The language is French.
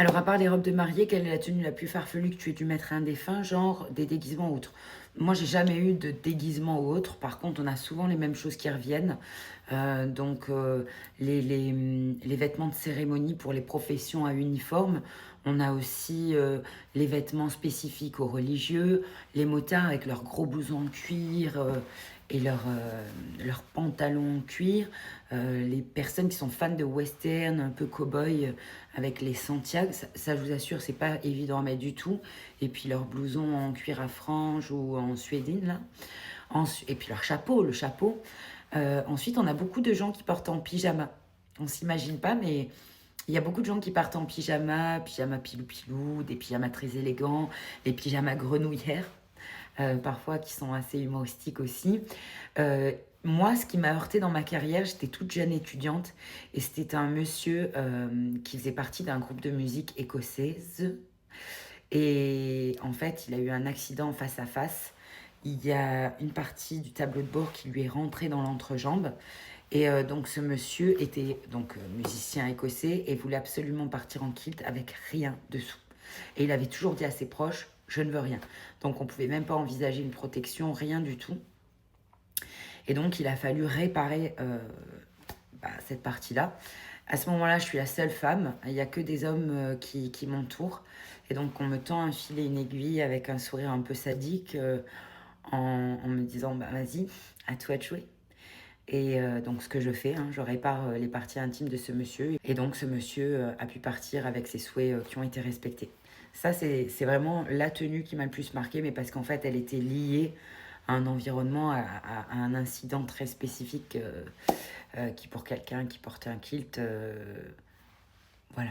Alors, à part les robes de mariée, quelle est la tenue la plus farfelue que tu aies dû mettre à un défunt, genre des déguisements ou autres? Moi, j'ai jamais eu de déguisement ou autre. Par contre, on a souvent les mêmes choses qui reviennent. Les vêtements de cérémonie pour les professions à uniforme. On a aussi les vêtements spécifiques aux religieux, les motards avec leurs gros blousons en cuir et leurs pantalons en cuir. Les personnes qui sont fans de western, un peu cow-boy, avec les Santiago, ça, je vous assure, c'est pas évident à mettre du tout. Et puis leurs blousons en cuir à franges ou en suédine, là. Et puis leur chapeau, le chapeau. Ensuite, on a beaucoup de gens qui portent en pyjama. On s'imagine pas, mais il y a beaucoup de gens qui partent en pyjama, pyjama pilou-pilou, des pyjamas très élégants, des pyjamas grenouillères, parfois qui sont assez humoristiques aussi. Euh, Moi, ce qui m'a heurté dans ma carrière, j'étais toute jeune étudiante et c'était un monsieur qui faisait partie d'un groupe de musique écossaise. Et en fait, il a eu un accident face à face. Il y a une partie du tableau de bord qui lui est rentrée dans l'entrejambe. Et donc ce monsieur était donc musicien écossais et voulait absolument partir en kilt avec rien dessous. Et il avait toujours dit à ses proches, je ne veux rien. Donc on pouvait même pas envisager une protection, rien du tout. Et donc il a fallu réparer cette partie-là. À ce moment-là, je suis la seule femme. Il n'y a que des hommes qui m'entourent. Et donc on me tend un filet, une aiguille avec un sourire un peu sadique en me disant, bah vas-y, à toi de jouer. Et donc ce que je fais, hein, je répare les parties intimes de ce monsieur. Et donc ce monsieur a pu partir avec ses souhaits qui ont été respectés. Ça, c'est vraiment la tenue qui m'a le plus marqué, mais parce qu'en fait, elle était liée à un environnement, à un incident très spécifique qui pour quelqu'un qui portait un kilt, voilà.